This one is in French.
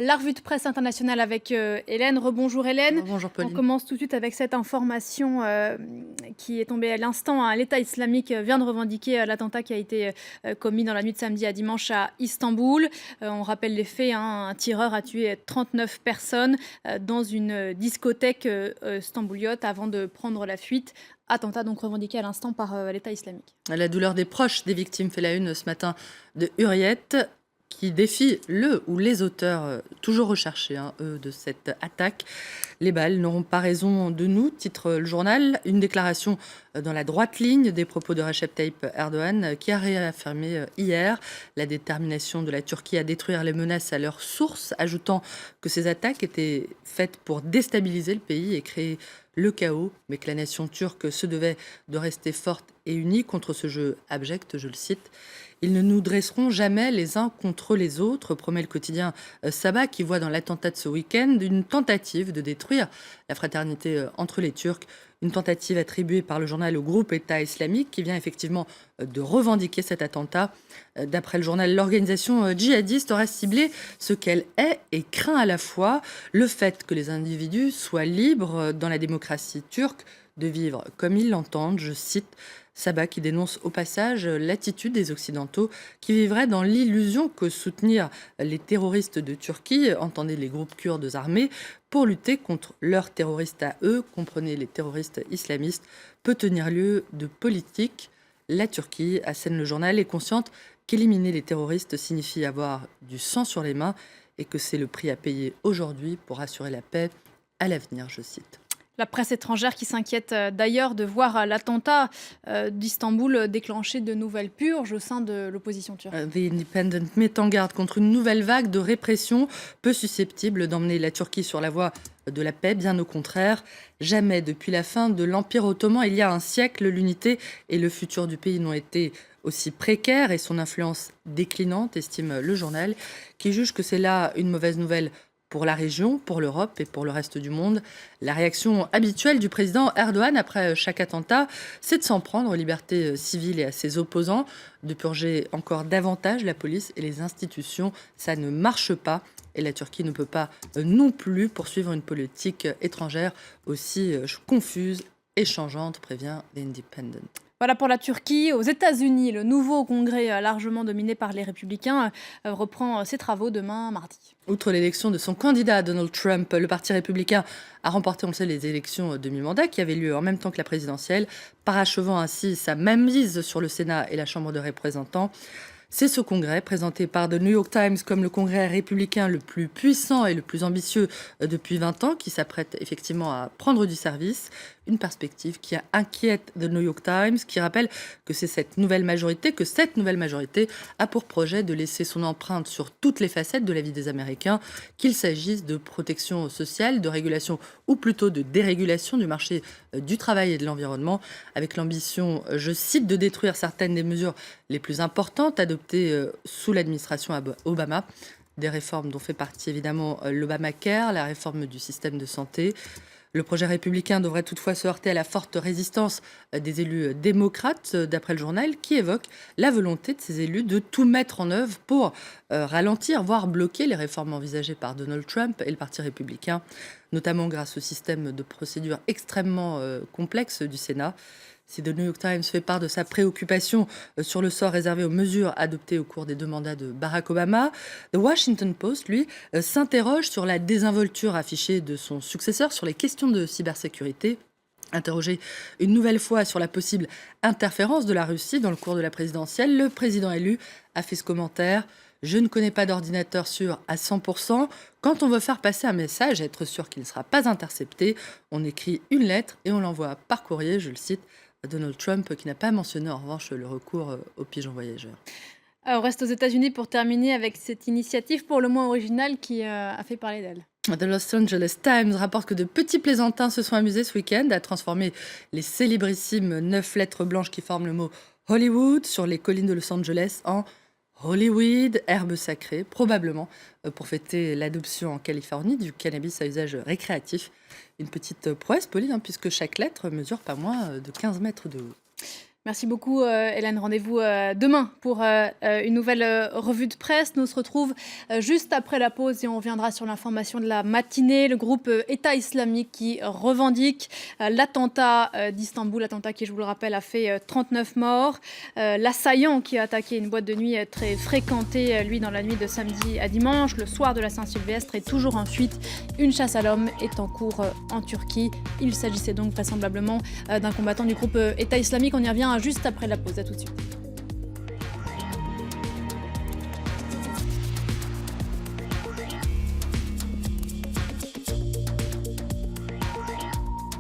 La revue de presse internationale avec Hélène. Rebonjour Hélène. Bonjour On Pauline. commence tout de suite avec cette information qui est tombée à l'instant, hein. L'État islamique vient de revendiquer l'attentat qui a été commis dans la nuit de samedi à dimanche à Istanbul. On rappelle les faits, hein. Un tireur a tué 39 personnes dans une discothèque stambouliote avant de prendre la fuite. Attentat donc revendiqué à l'instant par l'État islamique. La douleur des proches des victimes fait la une ce matin de Hurriyet, qui défie le ou les auteurs, toujours recherchés, eux, de cette attaque. Les balles n'auront pas raison de nous, titre le journal. Une déclaration dans la droite ligne des propos de Recep Tayyip Erdogan, qui a réaffirmé hier la détermination de la Turquie à détruire les menaces à leur source, ajoutant que ces attaques étaient faites pour déstabiliser le pays et créer le chaos, mais que la nation turque se devait de rester forte et unie contre ce jeu abject, je le cite. Ils ne nous dresseront jamais les uns contre les autres, promet le quotidien Sabah, qui voit dans l'attentat de ce week-end une tentative de détruire la fraternité entre les Turcs, une tentative attribuée par le journal au groupe État islamique, qui vient effectivement de revendiquer cet attentat. D'après le journal, l'organisation djihadiste aurait ciblé ce qu'elle est et craint à la fois: le fait que les individus soient libres dans la démocratie turque de vivre comme ils l'entendent, je cite Sabah, qui dénonce au passage l'attitude des Occidentaux qui vivraient dans l'illusion que soutenir les terroristes de Turquie, entendez les groupes kurdes armés, pour lutter contre leurs terroristes à eux, comprenez les terroristes islamistes, peut tenir lieu de politique. La Turquie, assène le journal, est consciente qu'éliminer les terroristes signifie avoir du sang sur les mains et que c'est le prix à payer aujourd'hui pour assurer la paix à l'avenir, je cite. La presse étrangère qui s'inquiète d'ailleurs de voir l'attentat d'Istanbul déclencher de nouvelles purges au sein de l'opposition turque. The Independent met en garde contre une nouvelle vague de répression peu susceptible d'emmener la Turquie sur la voie de la paix, bien au contraire. Jamais depuis la fin de l'Empire ottoman, il y a un siècle, l'unité et le futur du pays n'ont été aussi précaires et son influence déclinante, estime le journal, qui juge que c'est là une mauvaise nouvelle pour la région, pour l'Europe et pour le reste du monde. La réaction habituelle du président Erdogan après chaque attentat, c'est de s'en prendre aux libertés civiles et à ses opposants, de purger encore davantage la police et les institutions. Ça ne marche pas. Et la Turquie ne peut pas non plus poursuivre une politique étrangère aussi confuse et changeante, prévient The Independent. Voilà pour la Turquie. Aux États-Unis, le nouveau congrès largement dominé par les républicains reprend ses travaux demain mardi. Outre l'élection de son candidat Donald Trump, le Parti républicain a remporté, on le sait, les élections de mi-mandat qui avaient lieu en même temps que la présidentielle, parachevant ainsi sa mainmise sur le Sénat et la Chambre des représentants. C'est ce congrès, présenté par The New York Times comme le congrès républicain le plus puissant et le plus ambitieux depuis 20 ans, qui s'apprête effectivement à prendre du service. Une perspective qui inquiète The New York Times, qui rappelle que cette nouvelle majorité a pour projet de laisser son empreinte sur toutes les facettes de la vie des Américains, qu'il s'agisse de protection sociale, de régulation ou plutôt de dérégulation du marché du travail et de l'environnement, avec l'ambition, je cite, de détruire certaines des mesures les plus importantes adoptées sous l'administration Obama. Des réformes dont fait partie évidemment l'Obamacare, la réforme du système de santé. Le projet républicain devrait toutefois se heurter à la forte résistance des élus démocrates, d'après le journal, qui évoque la volonté de ces élus de tout mettre en œuvre pour ralentir, voire bloquer les réformes envisagées par Donald Trump et le Parti républicain, notamment grâce au système de procédure extrêmement complexe du Sénat. Si The New York Times fait part de sa préoccupation sur le sort réservé aux mesures adoptées au cours des 2 mandats de Barack Obama, The Washington Post, lui, s'interroge sur la désinvolture affichée de son successeur sur les questions de cybersécurité. Interrogé une nouvelle fois sur la possible interférence de la Russie dans le cours de la présidentielle, le président élu a fait ce commentaire: je ne connais pas d'ordinateur sûr à 100%. Quand on veut faire passer un message, être sûr qu'il ne sera pas intercepté, on écrit une lettre et on l'envoie par courrier, je le cite, à Donald Trump, qui n'a pas mentionné en revanche le recours aux pigeons voyageurs. On reste aux États-Unis pour terminer avec cette initiative pour le moins originale qui a fait parler d'elle. The Los Angeles Times rapporte que de petits plaisantins se sont amusés ce week-end à transformer les célébrissimes 9 lettres blanches qui forment le mot Hollywood sur les collines de Los Angeles en Hollyweed, herbe sacrée, probablement pour fêter l'adoption en Californie du cannabis à usage récréatif. Une petite prouesse, Pauline, puisque chaque lettre mesure pas moins de 15 mètres de haut. Merci beaucoup, Hélène. Rendez-vous demain pour une nouvelle revue de presse. Nous on se retrouve juste après la pause et on reviendra sur l'information de la matinée. Le groupe État islamique qui revendique l'attentat d'Istanbul, attentat qui, je vous le rappelle, a fait 39 morts. L'assaillant qui a attaqué une boîte de nuit très fréquentée, lui, dans la nuit de samedi à dimanche, le soir de la Saint-Sylvestre, est toujours en fuite. Une chasse à l'homme est en cours en Turquie. Il s'agissait donc vraisemblablement d'un combattant du groupe État islamique. On y revient juste après la pause. À tout de suite.